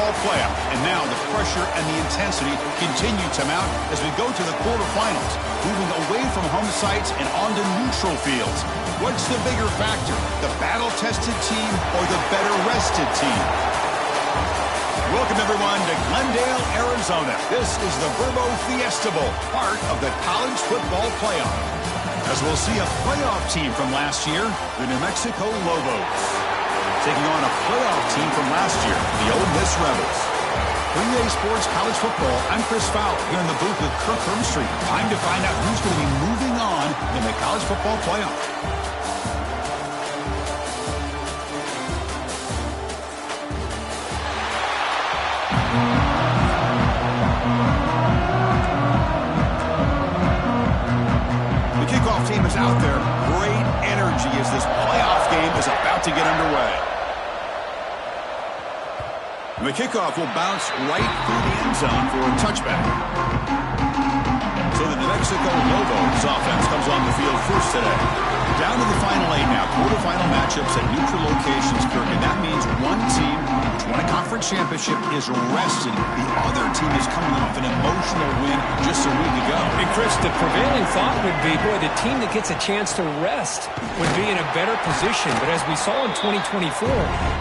football playoff. And now the pressure and the intensity continue to mount as we go to the quarterfinals, moving away from home sites and onto neutral fields. What's the bigger factor, the battle-tested team or the better-rested team? Welcome, everyone, to Glendale, Arizona. This is the Verbo Fiesta Bowl, part of the college football playoff. As we'll see a playoff team from last year, the New Mexico Lobos, taking on a playoff team from last year, the Ole Miss Rebels. For EA Sports College Football, I'm Chris Fowler, here in the booth with Kirk Hermstreet. Time to find out who's going to be moving on in the college football playoff. Team is out there. Great energy as this playoff game is about to get underway. And the kickoff will bounce right through the end zone for a touchback. So the New Mexico Lobos offense comes on the field first today. Down to the final 8 now. Quarterfinal matchups at neutral locations, Kirk. And that means one team which won a conference championship is rested. The other team is coming off an emotional win just a week ago. And Chris, the prevailing thought would be, boy, the team that gets a chance to rest would be in a better position. But as we saw in 2024,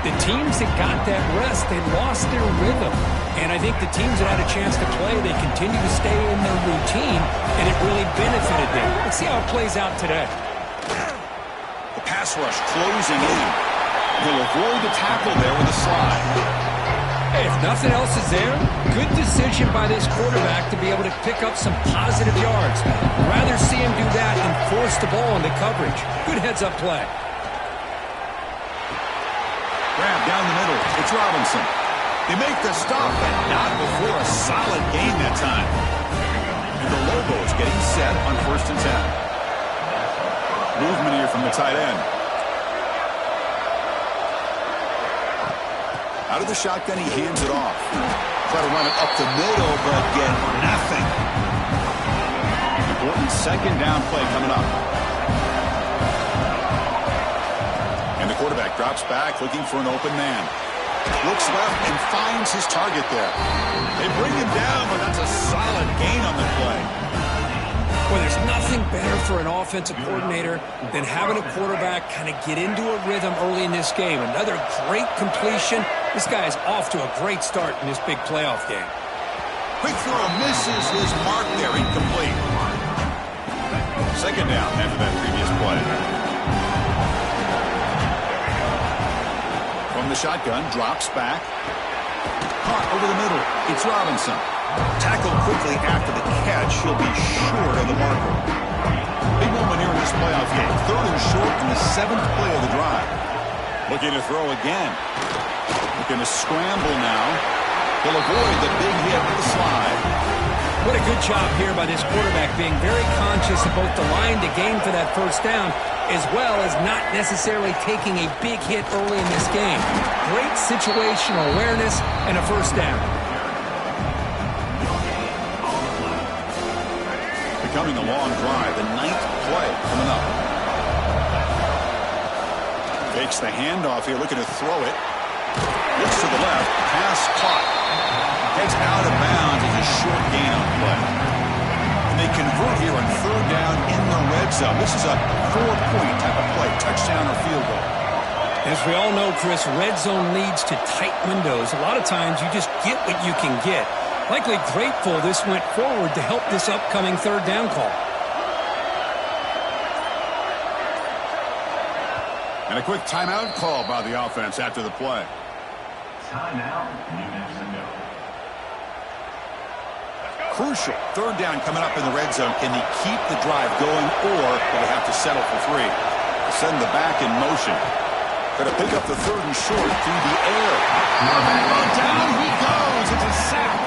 the teams that got that rest, they lost their rhythm. And I think the teams that had a chance to play, they continue to stay in their routine, and it really benefited them. Let's see how it plays out today. The pass rush closing in. He'll avoid the tackle there with a slide. Hey, if nothing else is there, good decision by this quarterback to be able to pick up some positive yards. Rather see him do that than force the ball into coverage. Good heads-up play. Grab down the middle. It's Robinson. They make the stop, but not before a solid gain that time. And the Lobos getting set on 1st and 10. Movement here from the tight end. Out of the shotgun, he hands it off. Try to run it up the middle, but get nothing. Important 2nd down play coming up. And the quarterback drops back, looking for an open man. Looks left and finds his target there. They bring him down, but that's a solid gain on the play. Well, there's nothing better for an offensive coordinator than having a quarterback kind of get into a rhythm early in this game. Another great completion. This guy is off to a great start in this big playoff game. Quick throw misses his mark there, incomplete. 2nd down after that previous play. From the shotgun, drops back. Caught over the middle. It's Robinson. Tackled quickly after the catch. He'll be short of the marker. Big moment here in this playoff game. 3rd and short in the 7th play of the drive. Looking to throw again. Looking to scramble now. He'll avoid the big hit with the slide. What a good job here by this quarterback, being very conscious of both the line to gain for that 1st down, as well as not necessarily taking a big hit early in this game. Great situational awareness and a 1st down. Becoming a long drive, the 9th play coming up. Takes the handoff here, looking to throw it. Looks to the left, pass caught. Heads out of bounds as a short gain on play. And they convert here on 3rd down in the red zone. This is a 4-point type of play, touchdown or field goal. As we all know, Chris, red zone leads to tight windows. A lot of times you just get what you can get. Likely grateful this went forward to help this upcoming 3rd down call. And a quick timeout call by the offense after the play. Timeout, New Mexico. Crucial 3rd down coming up in the red zone. Can they keep the drive going, or will they have to settle for 3? Send the back in motion. Going to pick up the 3rd and short through the air. Down he goes. It's a sack.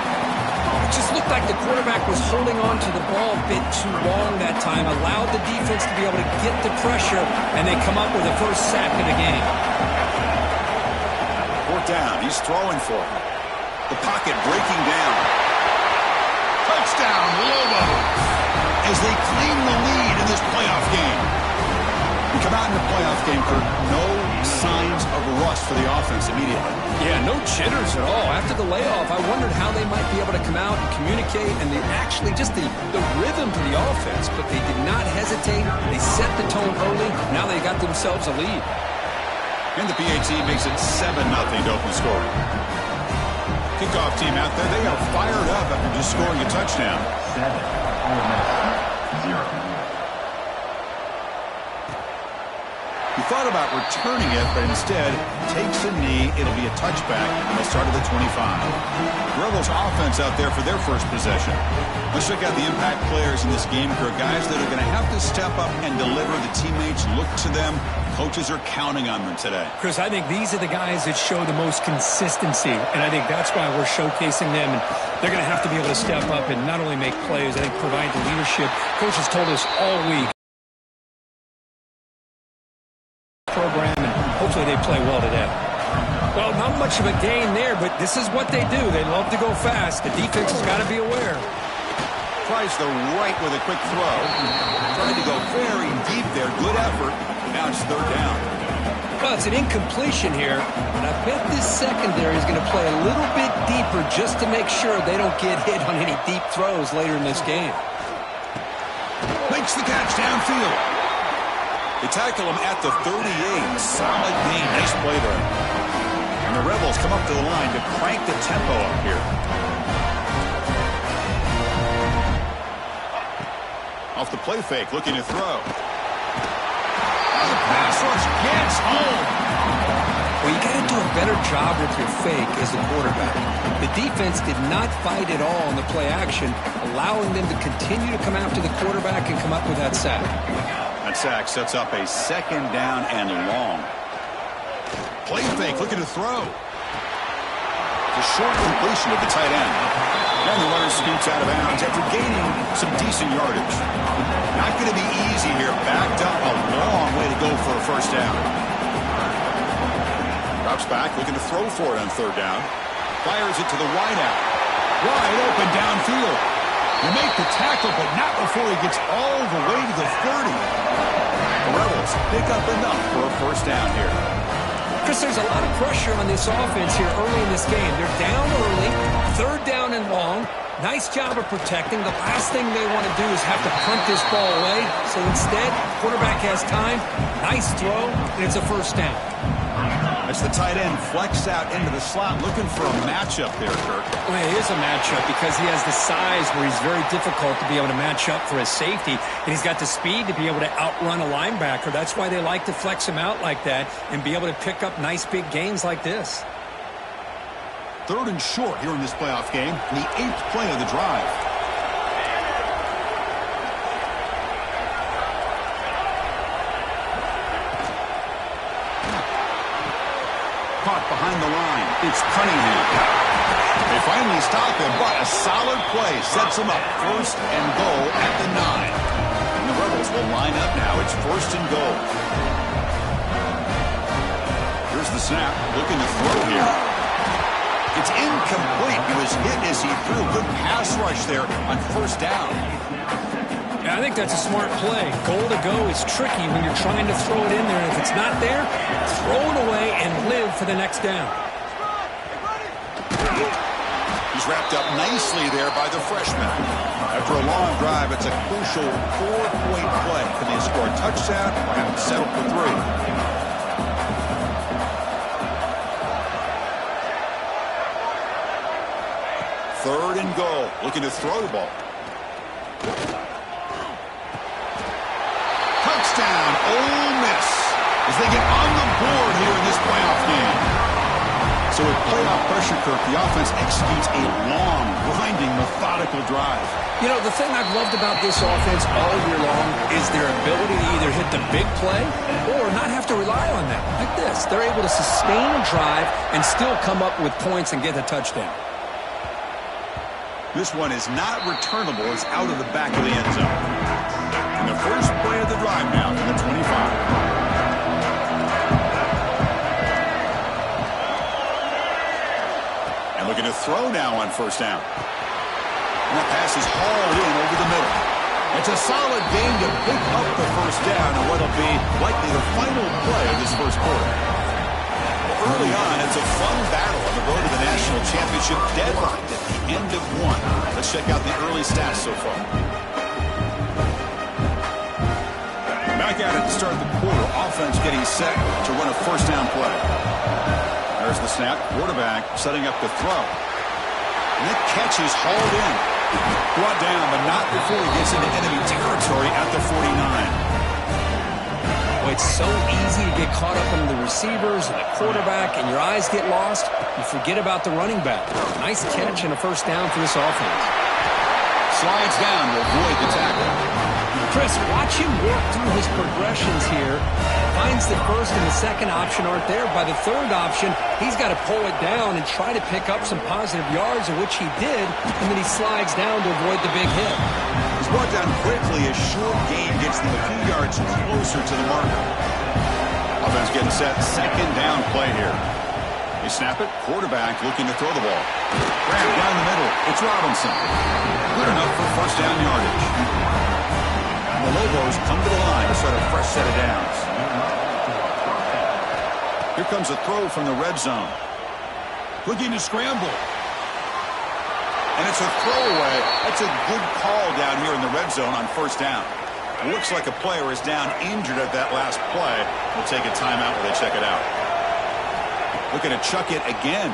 It just looked like the quarterback was holding on to the ball a bit too long that time, allowed the defense to be able to get the pressure, and they come up with the 1st sack of the game. 4th down. He's throwing for it. The pocket breaking down. Touchdown, Lobos, as they claim the lead in this playoff game. We come out in the playoff game, Kirk. No signs of rust for the offense immediately. Yeah, no jitters at all. After the layoff, I wondered how they might be able to come out and communicate and just the rhythm to the offense. But they did not hesitate. They set the tone early. Now they got themselves a lead. And the PAT makes it 7-0 to open scoring. Kickoff team out there. They are fired up after just scoring a touchdown. 7-0. He thought about returning it, but instead takes a knee. It'll be a touchback, and they'll start at the 25. Rebels offense out there for their first possession. Let's check out the impact players in this game, Kirk. Guys that are going to have to step up and deliver. The teammates look to them. Coaches are counting on them today. Chris, I think these are the guys that show the most consistency, and I think that's why we're showcasing them. And they're going to have to be able to step up and not only make plays, I think provide the leadership. Coaches told us all week. Program, and hopefully they play well today. Well, not much of a gain there, but this is what they do. They love to go fast. The defense has got to be aware. Tries the right with a quick throw. Trying to go very deep there. Good effort. Now it's third down. Well, it's an incompletion here, and I bet this secondary is going to play a little bit deeper just to make sure they don't get hit on any deep throws later in this game. Makes the catch downfield. They tackle him at the 38. Solid gain. Nice play there. And the Rebels come up to the line to crank the tempo up here. Off the play fake, looking to throw. The pass rush gets home. Well, you got to do a better job with your fake as the quarterback. The defense did not fight at all on the play action, allowing them to continue to come after the quarterback and come up with that sack. That sack sets up a second down and long. Play fake, looking to throw. The short completion of the tight end. And the runner scoots out of bounds after gaining some decent yardage. Not going to be easy here. Backed up a long way to go for a first down. Drops back, looking to throw for it on third down. Fires it to the wideout. Wide open downfield. You make the tackle, but not before he gets all the way to the 30. The Rebels pick up enough for a first down here. Chris, there's a lot of pressure on this offense here early in this game. They're down early, third down and long. Nice job of protecting. The last thing they want to do is have to punt this ball away. So instead, quarterback has time. Nice throw, and it's a first down. As the tight end flexed out into the slot, looking for a matchup there, Kirk. Well, it is a matchup because he has the size where he's very difficult to be able to match up for his safety, and he's got the speed to be able to outrun a linebacker. That's why they like to flex him out like that and be able to pick up nice big gains like this. Third and short here in this playoff game, the 8th play of the drive. Caught behind the line. It's Cunningham. They finally stop him, but a solid play sets him up. First and goal at the 9. And the Rebels will line up now. It's first and goal. Here's the snap. Looking to throw here. It's incomplete. He was hit as he threw. Good pass rush there on first down. Yeah, I think that's a smart play. Goal to go is tricky when you're trying to throw it in there. If it's not there, throw it away and live for the next down. He's wrapped up nicely there by the freshman. After a long drive, it's a crucial 4-point play. Can they score a touchdown or have it settled for 3? Third and goal. Looking to throw the ball. Touchdown, Ole Miss, as they get on the board here in this playoff game. So with playoff pressure, Kirk, the offense executes a long, grinding, methodical drive. You know, the thing I've loved about this offense all year long is their ability to either hit the big play or not have to rely on that. Like this, they're able to sustain a drive and still come up with points and get a touchdown. This one is not returnable. It's out of the back of the end zone. And the first play of the drive now from the 25. And looking to throw now on first down. And that pass is hauled in over the middle. It's a solid game to pick up the first down in what'll be likely the final play of this first quarter. Early on, it's a fun battle on the road to the national championship, deadlocked at the end of one. Let's check out the early stats so far. Back at it to start the quarter. Offense getting set to run a first down play. There's the snap. Quarterback setting up the throw. And that catch is hauled in. Brought down, but not before he gets into enemy territory at the 49. Well, it's so easy to get caught up in the receivers and the quarterback, and your eyes get lost. You forget about the running back. Nice catch and a first down for this offense. Slides down to avoid the tackle. Chris, watch him work through his progressions here. Finds the first and the second option aren't there. By the third option, he's got to pull it down and try to pick up some positive yards, of which he did, and then he slides down to avoid the big hit. He's brought down quickly. A short gain gets them a few yards closer to the marker. Offense getting set. Second down play here. They snap it. Quarterback looking to throw the ball. Grab down the middle. It's Robinson. Good enough for first down yardage. The Lobos come to the line to start a fresh set of downs. Here comes a throw from the red zone. Looking to scramble. And it's a throwaway. That's a good call down here in the red zone on first down. It looks like a player is down injured at that last play. We'll take a timeout while they check it out. Looking to chuck it again.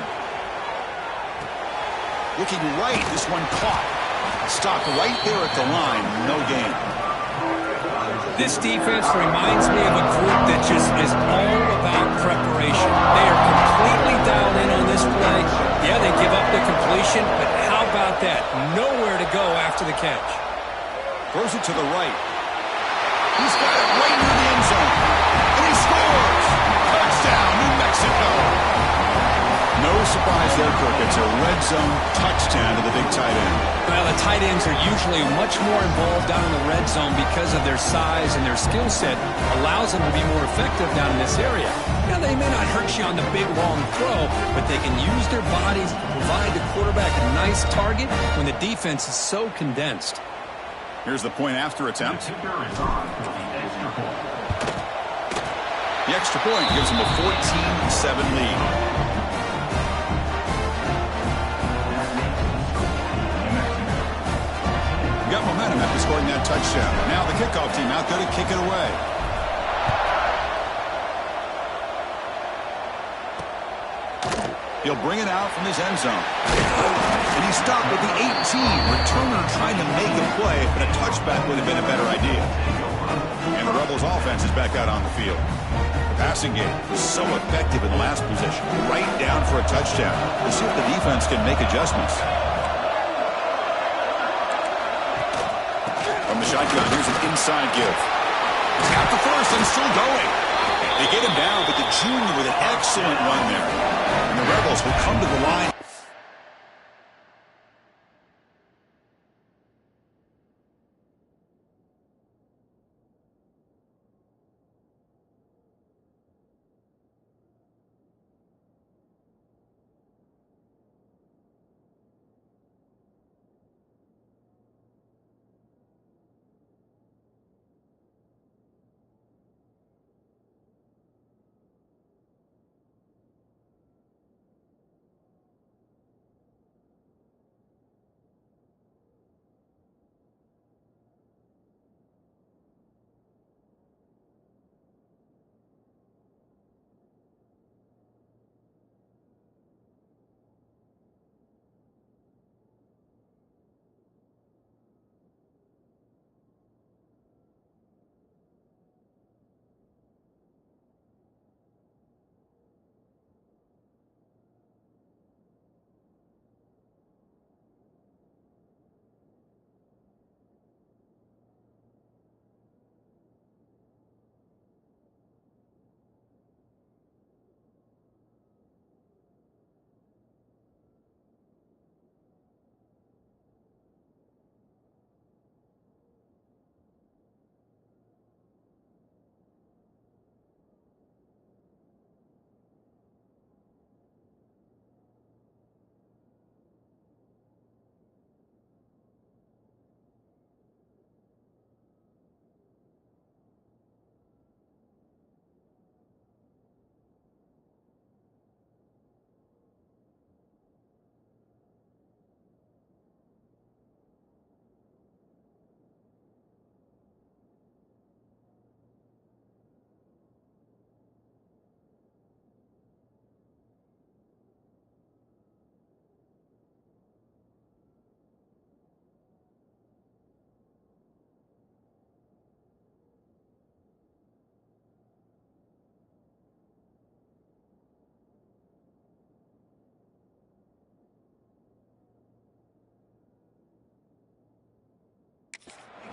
Looking right. This one caught. Stopped right there at the line. No gain. This defense reminds me of a group that just is all about preparation. They are completely dialed in on this play. Yeah, they give up the completion, but how about that? Nowhere to go after the catch. Throws it to the right. He's got it right near the end zone. And he scores! Touchdown, New Mexico! No surprise there, Kirk. It's a red zone touchdown to the big tight end. Well, the tight ends are usually much more involved down in the red zone because of their size and their skill set allows them to be more effective down in this area. Now, they may not hurt you on the big, long throw, but they can use their bodies to provide the quarterback a nice target when the defense is so condensed. Here's the point after attempt. The extra point gives them a 14-7 lead. Got momentum after scoring that touchdown. Now the kickoff team out there to kick it away. He'll bring it out from his end zone. And he stopped at the 18. Returner trying to make a play, but a touchback would have been a better idea. And the Rebels offense is back out on the field. The passing game was so effective in the last possession. Right down for a touchdown. We'll see if the defense can make adjustments. From the shotgun, here's an inside give. He's got the first and still going. They get him down, but the junior with an excellent run there. And the Rebels will come to the line.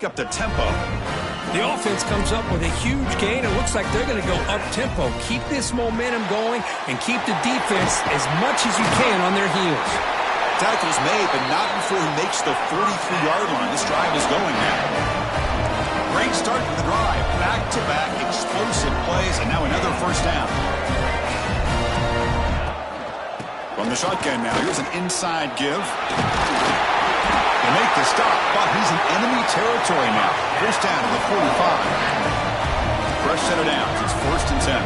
pick up the tempo. The offense comes up with a huge gain. It looks like they're going to go up-tempo. Keep this momentum going and keep the defense as much as you can on their heels. Tackle's made, but not before he makes the 43-yard line. This drive is going now. Great start to the drive. Back-to-back explosive plays, and now another first down. From the shotgun now, here's an inside give. They make the stop, but he's in enemy territory now. First down to the 45. Fresh set of downs. It's 1st and 10.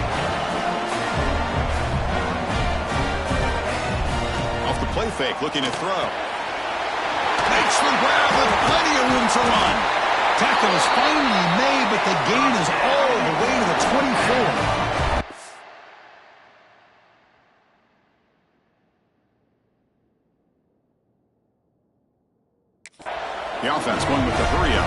Off the play fake, looking to throw. Makes the grab with plenty of room to run. Tackle is finally made, but the gain is all the way to the 24. The offense going with the hurry-up.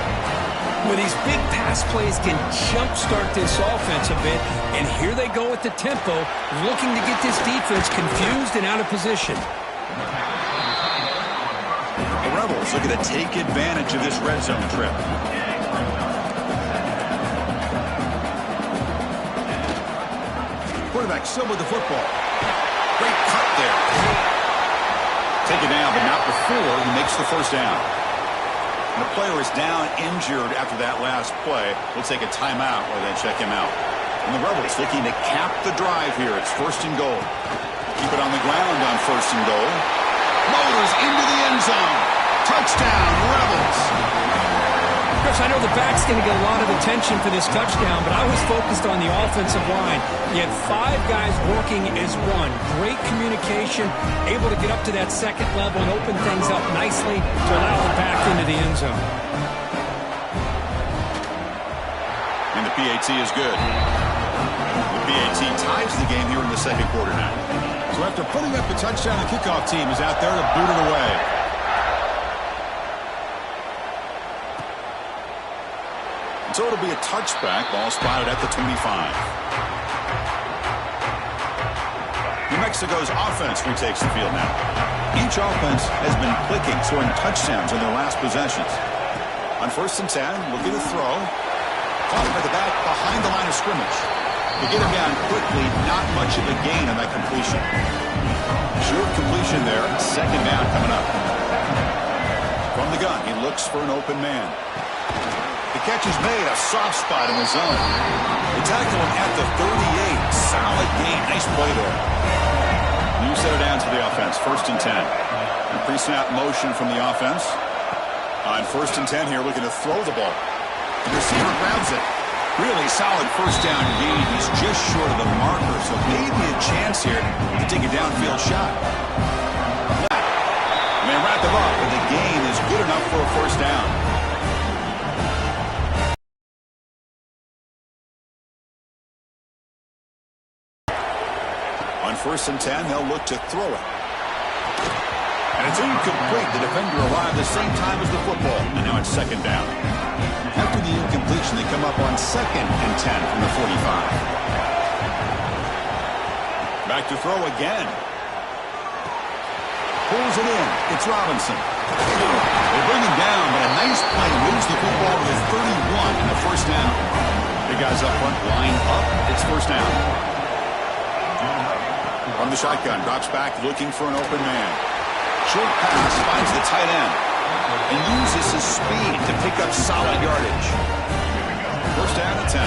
Well, these big pass plays can jumpstart this offense a bit, and here they go with the tempo, looking to get this defense confused and out of position. The Rebels looking to take advantage of this red zone trip. Quarterback still with the football. Great cut there. Take it down, but not before he makes the first down. And the player is down injured after that last play. We'll take a timeout while they check him out. And the Rebels looking to cap the drive here. It's 1st and goal. Keep it on the ground on 1st and goal. Motors into the end zone. Touchdown, Rebels. Chris, I know the back's going to get a lot of attention for this touchdown, but I was focused on the offensive line. You had 5 guys working as one. Great communication, able to get up to that second level and open things up nicely to allow the back into the end zone. And the PAT is good. The PAT ties the game here in the second quarter now. So after putting up the touchdown, the kickoff team is out there to boot it away. So it'll be a touchback. Ball spotted at the 25. New Mexico's offense retakes the field now. Each offense has been clicking, scoring touchdowns in their last possessions. On 1st and 10, looking to throw. Caught by the back behind the line of scrimmage. To get him down quickly, not much of a gain on that completion. Short completion there. 2nd down coming up. From the gun, he looks for an open man. The catch is made, a soft spot in the zone. They tackle him at the 38. Solid gain. Nice play there. New set of downs for the offense. 1st and 10. And pre-snap motion from the offense. On 1st and 10 here, looking to throw the ball. The receiver grabs it. Really solid first down gain. He's just short of the marker, so maybe a chance here to take a downfield shot. And they wrap him up, but the gain is good enough for a first down. On 1st and 10, they'll look to throw it. And it's incomplete. The defender arrived the same time as the football. And now it's 2nd down. After the incompletion, they come up on 2nd and 10 from the 45. Back to throw again. Pulls it in. It's Robinson. They bring him down, but a nice play moves the football to the 31 and a first down. The guys up front line up. It's 1st down. From the shotgun, drops back looking for an open man. Short pass finds the tight end and uses his speed to pick up solid yardage. 1st down and 10.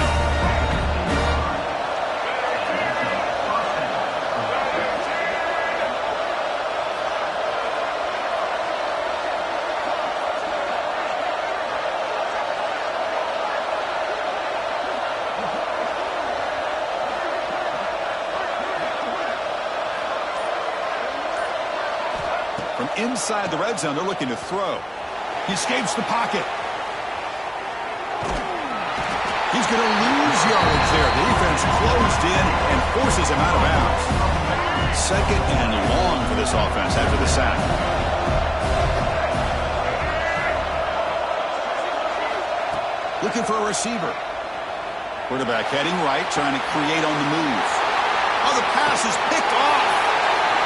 From inside the red zone, they're looking to throw. He escapes the pocket. He's going to lose yardage there. The defense closed in and forces him out of bounds. 2nd and long for this offense after the sack. Looking for a receiver. Quarterback heading right, trying to create on the move. Oh, the pass is picked off.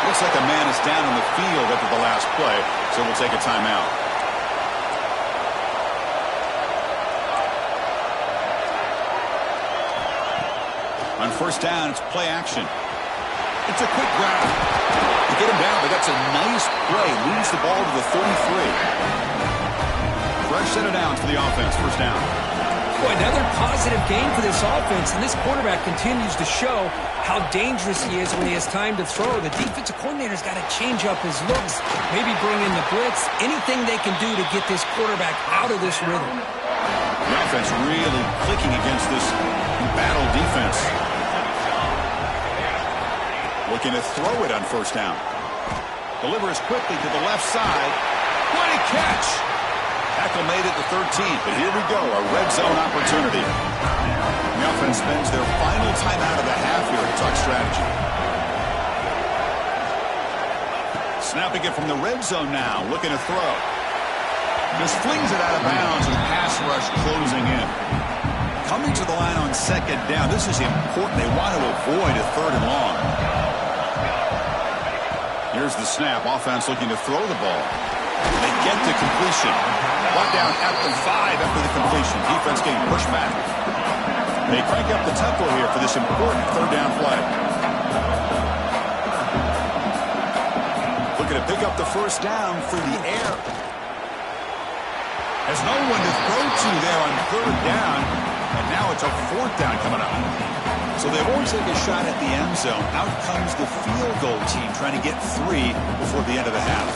Looks like a man is down on the field after the last play, so we'll take a timeout. first down. It's play action. It's a quick grab. To get him down, but that's a nice play. Moves the ball to the 33. Fresh set of downs for the offense. First down. Boy, another positive game for this offense, and this quarterback continues to show how dangerous he is when he has time to throw. The defensive coordinator's got to change up his looks, maybe bring in the blitz, anything they can do to get this quarterback out of this rhythm. The offense really clicking against this battle defense. Looking to throw it on first down. Delivers quickly to the left side. What a catch! Tackle made it to 13, but here we go, a red zone opportunity. The offense spends their final timeout of the half here at Tuck strategy. Snapping it from the red zone now, looking to throw. Just flings it out of bounds with pass rush closing in. Coming to the line on second down, this is important. They want to avoid a third and long. Here's the snap, offense looking to throw the ball. They get to completion. Brought down at the 5 after the completion. Defense getting pushed back. They crank up the tempo here for this important third down play. Looking to pick up the first down through the air. There's no one to throw to there on third down. And now it's a fourth down coming up. So they won't take a shot at the end zone. Out comes the field goal team trying to get 3 before the end of the half.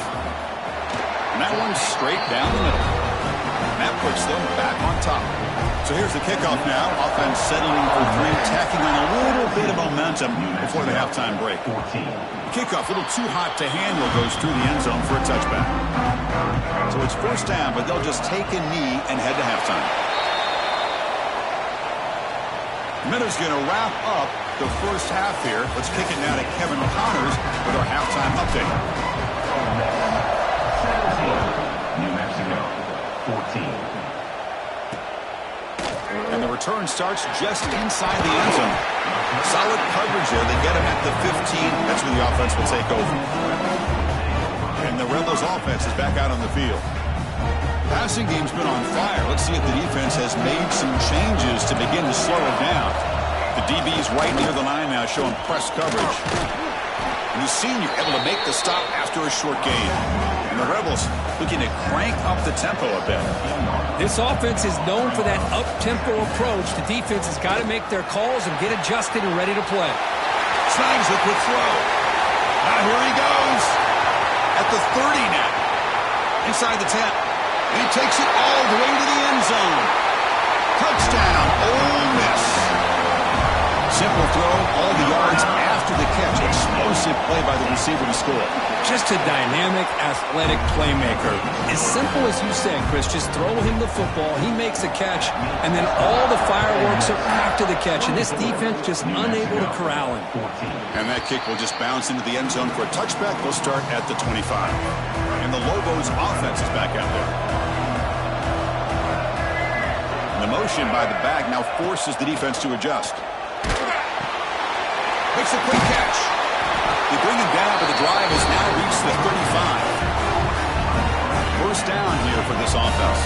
And that one's straight down the middle. And that puts them back on top. So here's the kickoff now. Offense settling for 3, tacking on a little bit of momentum before the halftime break. Kickoff, a little too hot to handle, goes through the end zone for a touchback. So it's first down, but they'll just take a knee and head to halftime. Minutes going to wrap up the first half here. Let's kick it now to Kevin Connors with our halftime update. New Mexico, 14. And the return starts just inside the end zone. Solid coverage there. They get him at the 15. That's where the offense will take over. And the Rebels offense is back out on the field. Passing game's been on fire. Let's see if the defense has made some changes to begin to slow it down. The DB's right near the line now, showing press coverage. And the senior able to make the stop after a short gain. And the Rebels looking to crank up the tempo a bit. This offense is known for that up-tempo approach. The defense has got to make their calls and get adjusted and ready to play. Snags the quick throw. Now here he goes. At the 30 now. Inside the 10. He takes it all the way to the end zone. Touchdown, Ole Miss. Simple throw, all the yards after the catch. Explosive play by the receiver to score. Just a dynamic, athletic playmaker. As simple as you said, Chris, just throw him the football, he makes a catch, and then all the fireworks are after the catch. And this defense just unable to corral him. And that kick will just bounce into the end zone for a touchback. They'll start at the 25. And the Lobos offense is back out there. The motion by the back now forces the defense to adjust. Makes a quick catch. They bring him down, but the drive has now reached the 35. First down here for this offense.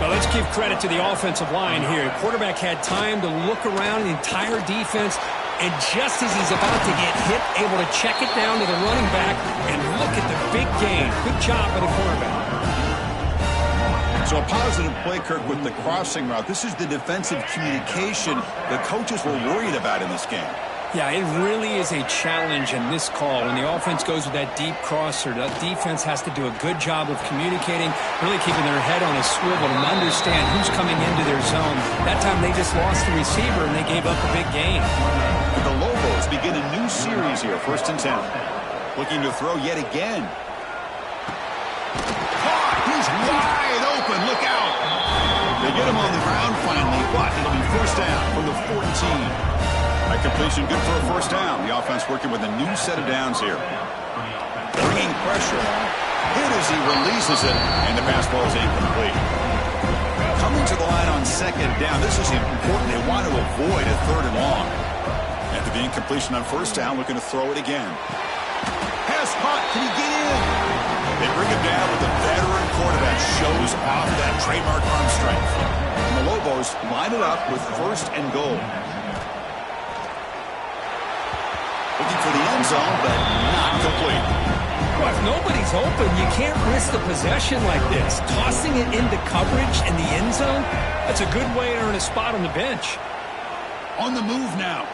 Well, let's give credit to the offensive line here. Quarterback had time to look around the entire defense, and just as he's about to get hit, able to check it down to the running back, and look at the big gain. Good job by the quarterback. So a positive play, Kirk, with the crossing route. This is the defensive communication the coaches were worried about in this game. Yeah, it really is a challenge in this call. When the offense goes with that deep crosser, the defense has to do a good job of communicating, really keeping their head on a swivel and understand who's coming into their zone. That time they just lost the receiver and they gave up a big gain. And the Lobos begin a new series here, 1st and 10. Looking to throw yet again. Caught! He's wide open. Look out! They get him on the ground finally, but it'll be first down from the 14. That completion good for a first down. The offense working with a new set of downs here. Bringing pressure. Hit as he releases it, and the pass ball is incomplete. Coming to the line on second down. This is important. They want to avoid a third and long. After the incompletion on first down, looking to throw it again. Pass caught. Can he get in? They bring him down with a veteran quarterback. Shows off that trademark arm strength. And the Lobos line it up with 1st and goal. looking for the end zone, but not complete. Well, if nobody's open, you can't risk the possession like this. Tossing it into coverage in the end zone, that's a good way to earn a spot on the bench. On the move now.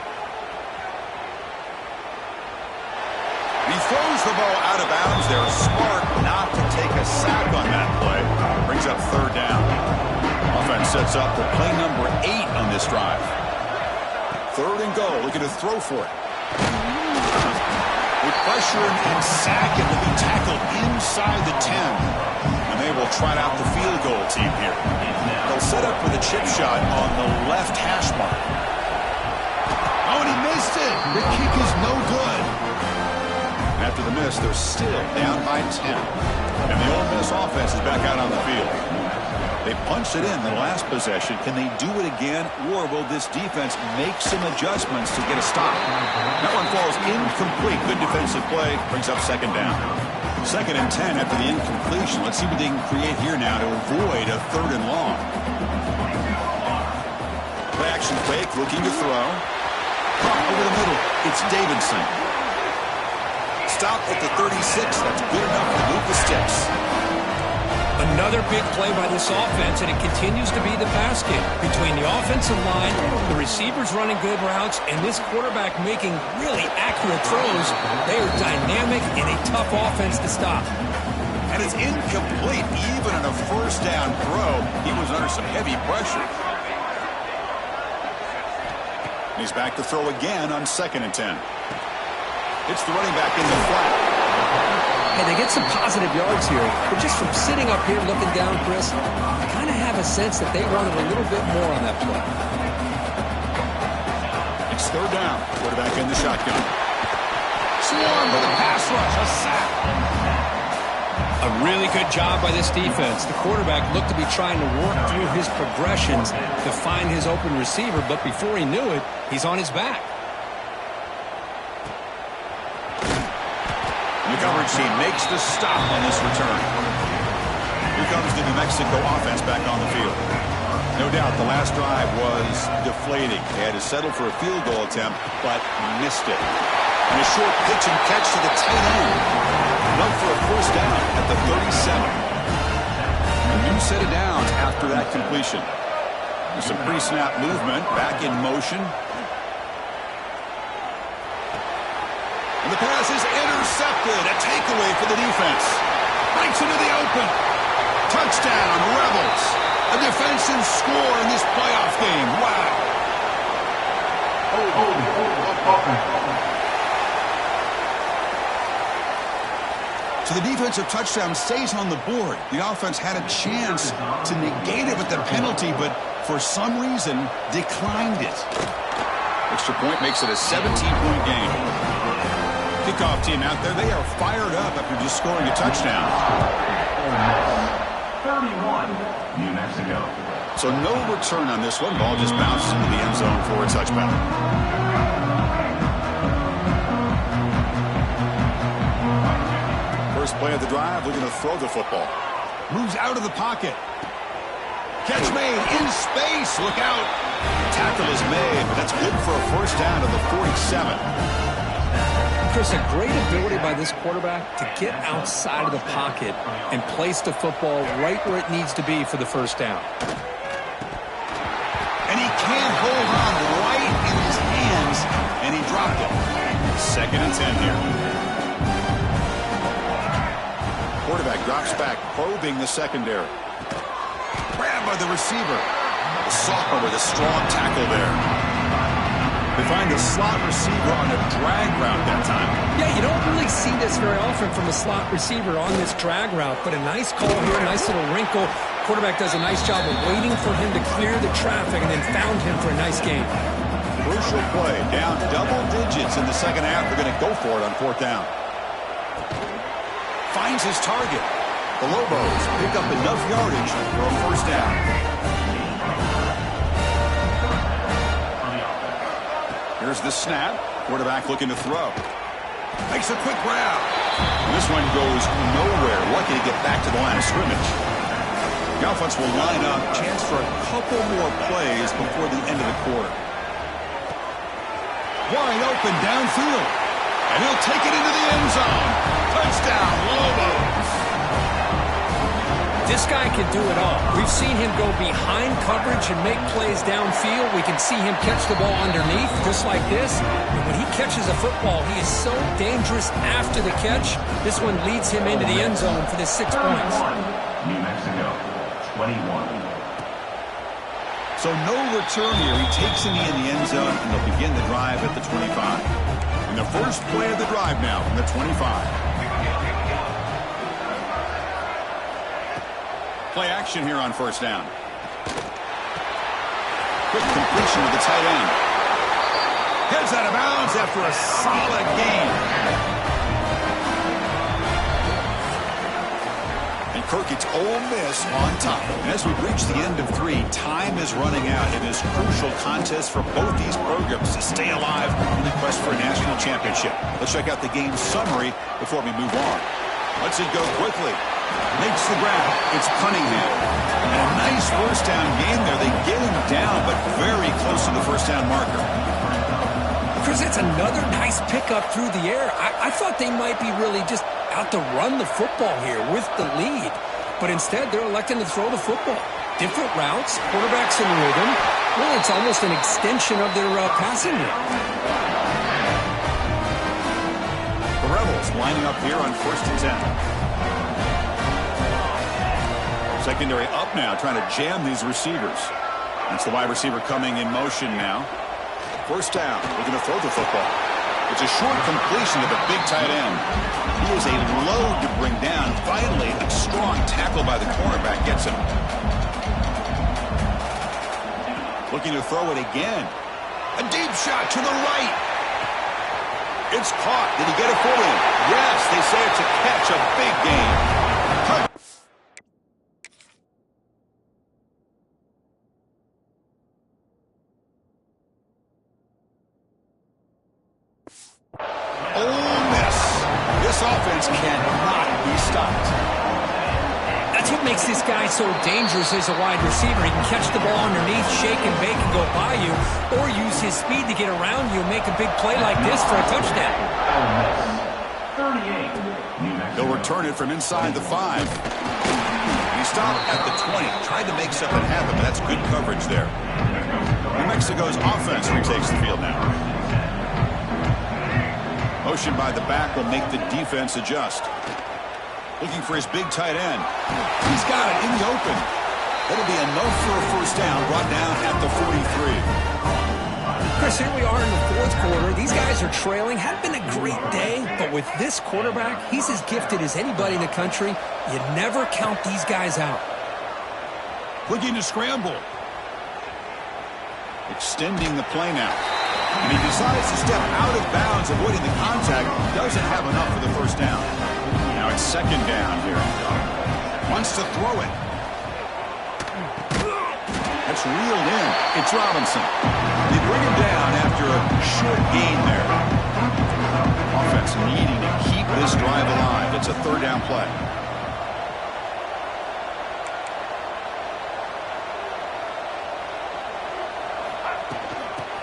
He throws the ball out of bounds there. Smart not to take a sack on that play. Brings up third down. Offense sets up for play number 8 on this drive. Third and goal. Looking to throw for it. With pressure and sack, it will be tackled inside the 10. And they will trot out the field goal team here. They'll set up with a chip shot on the left hash mark. Oh, and he missed it. The kick is no good. After the miss, they're still down by 10. And the Ole Miss offense is back out on the field. They punched it in the last possession. Can they do it again, or will this defense make some adjustments to get a stop? That one falls incomplete. Good defensive play. Brings up second down. Second and 10 after the incompletion. Let's see what they can create here now to avoid a third and long. Play action fake, looking to throw. Over the middle, it's Davidson. Stop at the 36. That's good enough to move the sticks. Another big play by this offense, and it continues to be the pass game. Between the offensive line, the receivers running good routes, and this quarterback making really accurate throws, they are dynamic and a tough offense to stop. And it's incomplete. Even on a first down throw, he was under some heavy pressure. He's back to throw again on second and 10. It's the running back in the flat. Hey, they get some positive yards here, but just from sitting up here looking down, Chris, I kind of have a sense that they wanted a little bit more on that play. It's third down. Quarterback in the shotgun. Swarm with a pass rush. A sack. A really good job by this defense. The quarterback looked to be trying to work through his progressions to find his open receiver, but before he knew it, he's on his back. The coverage team makes the stop on this return. Here comes the New Mexico offense back on the field. No doubt the last drive was deflating. They had to settle for a field goal attempt, but missed it. And a short pitch and catch to the tight end. Run for a first down at the 37. A new set of downs after that completion. There's some pre-snap movement, back in motion. And the pass is intercepted. A takeaway for the defense. Breaks into the open. Touchdown, Rebels. A defensive score in this playoff game. Wow. So the defensive touchdown stays on the board. The offense had a chance to negate it with the penalty, but for some reason declined it. Extra point makes it a 17-point game. Kickoff team out there, they are fired up after just scoring a touchdown. 31, New Mexico. So no return on this one. Ball just bounces into the end zone for a touchdown. First play of the drive, looking to throw the football. Moves out of the pocket. Catch made in space. Look out. Tackle is made, but that's good for a first down to the 47. Chris, a great ability by this quarterback to get outside of the pocket and place the football right where it needs to be for the first down. And he can't hold on right in his hands, and he dropped it. Second and 10 here. Quarterback drops back, probing the secondary. Grabbed by the receiver. The sophomore with a strong tackle there. They find the slot receiver on a drag route that time. Yeah, you don't really see this very often from a slot receiver on this drag route, but a nice call here, a nice little wrinkle. Quarterback does a nice job of waiting for him to clear the traffic and then found him for a nice gain. Crucial play, down double digits in the second half. They're going to go for it on fourth down. Finds his target. The Lobos pick up enough yardage for a first down. Here's the snap. Quarterback looking to throw. Makes a quick grab. And this one goes nowhere. Lucky to get back to the line of scrimmage. The offense will line up. Chance for a couple more plays before the end of the quarter. Wide open downfield. And he'll take it into the end zone. Touchdown, Lobos. This guy can do it all. We've seen him go behind coverage and make plays downfield. We can see him catch the ball underneath, just like this. And when he catches a football, he is so dangerous after the catch. This one leads him into the end zone for the 6 points. New Mexico, 21. So no return here. He takes him in the end zone, and they'll begin the drive at the 25. And the first play of the drive now from the 25. Play action here on first down. Quick completion to the tight end. Heads out of bounds after a solid gain. And Kirk, it's Ole Miss on top. And as we reach the end of 3, time is running out in this crucial contest for both these programs to stay alive in the quest for a national championship. Let's check out the game summary before we move on. Lets it go quickly. Makes the grab. It's Cunningham. And a nice first down game there. They get him down, but very close to the first down marker. Chris, it's another nice pickup through the air. I thought they might be really just out to run the football here with the lead. But instead, they're electing to throw the football. Different routes, quarterbacks in rhythm. Well, it's almost an extension of their passing game. The Rebels lining up here on 1st and 10. Secondary up now, trying to jam these receivers. That's the wide receiver coming in motion now. First down, looking to throw the football. It's a short completion to the big tight end. He is a load to bring down. Finally, a strong tackle by the cornerback gets him. Looking to throw it again. A deep shot to the right. It's caught. Did he get it for him? Yes, they say it's a catch, a big game. Ole Miss. This offense cannot be stopped. That's what makes this guy so dangerous as a wide receiver. He can catch the ball underneath, shake and bake and go by you, or use his speed to get around you and make a big play like this for a touchdown. 38. He'll return it from inside the 5. He stopped at the 20. Tried to make something happen, but that's good coverage there. New Mexico's offense retakes the field now. Motion by the back will make the defense adjust. Looking for his big tight end. He's got it in the open. That'll be enough for a first down, brought down at the 43. Chris, here we are in the 4th quarter. These guys are trailing. Hadn't been a great day, but with this quarterback, he's as gifted as anybody in the country. You never count these guys out. Looking to scramble. Extending the play now. And he decides to step out of bounds, avoiding the contact. Doesn't have enough for the first down. Now it's 2nd down here. Wants to throw it. That's reeled in. It's Robinson. They bring him down after a short gain there. Offense needing to keep this drive alive. It's a 3rd down play.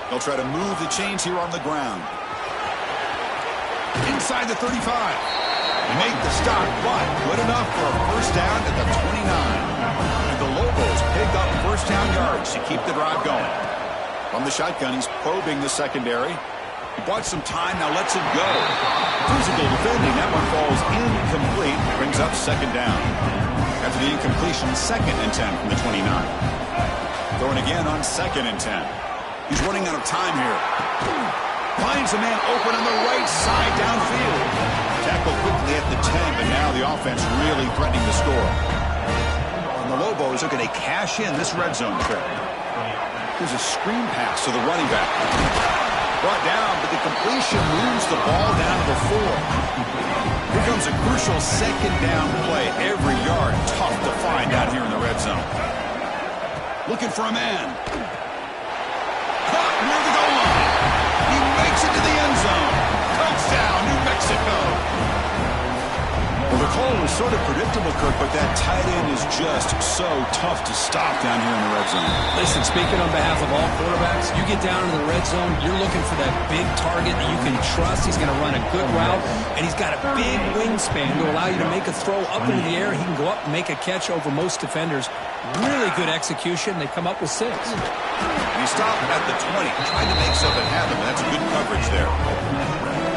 They'll try to move the chains here on the ground. Inside the 35. They make the stop, but good enough for a first down at the 29. And the Lobos pick up first down yards to keep the drive going. From the shotgun, he's probing the secondary. He bought some time, now lets it go. Physical defending, that one falls incomplete. Brings up 2nd down. After the incompletion, 2nd and 10 from the 29. Throwing again on 2nd and 10. He's running out of time here. Finds a man open on the right side downfield. Tackled quickly at the 10, but now the offense really threatening to score. And the Lobos are going to cash in this red zone trip. Here's a screen pass to the running back. Brought down, but the completion moves the ball down to the 4. Here comes a crucial 2nd down play. Every yard tough to find out here in the red zone. Looking for a man. Caught near the goal line. He makes it to the end zone. Touchdown, New Mexico. Well, the call was sort of predictable, Kirk, but that tight end is just so tough to stop down here in the red zone. Listen, speaking on behalf of all quarterbacks, you get down in the red zone, you're looking for that big target that you can trust. He's going to run a good route, and he's got a big wingspan to allow you to make a throw up into the air. He can go up and make a catch over most defenders. Really good execution. They come up with 6. And he stopped at the 20, trying to make something happen. That's good coverage there.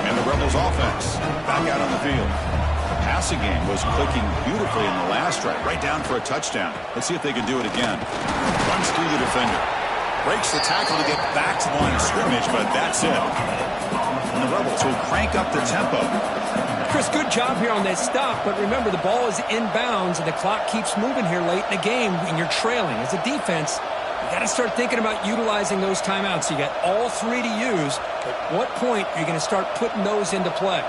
And the Rebels offense back out on the field. The passing game was clicking beautifully in the last drive, right down for a touchdown. Let's see if they can do it again. Runs through the defender. Breaks the tackle to get back to the line of scrimmage, but that's it. And the Rebels will crank up the tempo. Chris, good job here on that stop, but remember, the ball is inbounds, and the clock keeps moving here late in the game when you're trailing. As a defense, you got to start thinking about utilizing those timeouts. You got all 3 to use. At what point are you going to start putting those into play?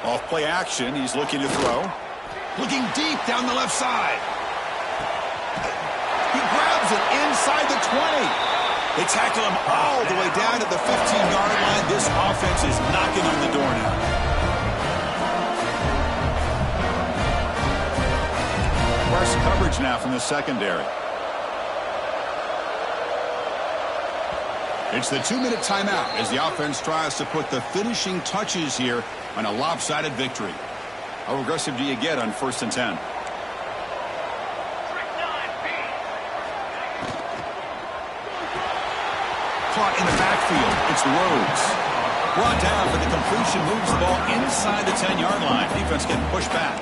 Off play action, he's looking to throw. Looking deep down the left side. He grabs it inside the 20. They tackle him all the way down to the 15-yard line. This offense is knocking on the door now. Worse coverage now from the secondary. It's the 2-minute timeout as the offense tries to put the finishing touches here on a lopsided victory. How aggressive do you get on 1st and 10? Caught in the backfield. It's Rhodes. Brought down for the completion. Moves the ball inside the 10-yard line. Defense getting pushed back.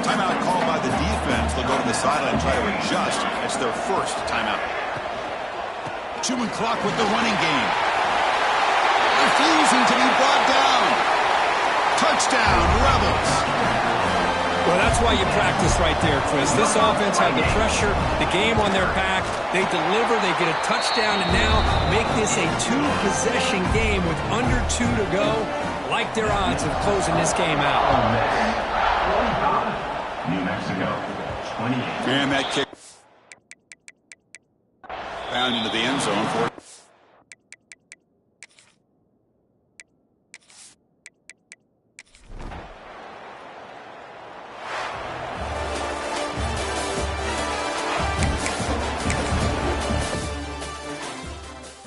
Timeout called by the defense. They'll go to the sideline and try to adjust. It's their first timeout. Chewing clock with the running game. Refusing to be brought down. Touchdown, Rebels. Well, that's why you practice right there, Chris. This offense had the pressure, the game on their back. They deliver, they get a touchdown, and now make this a 2-possession game with under 2 to go. Like their odds of closing this game out. New Mexico, 28. And that kick down into the end zone for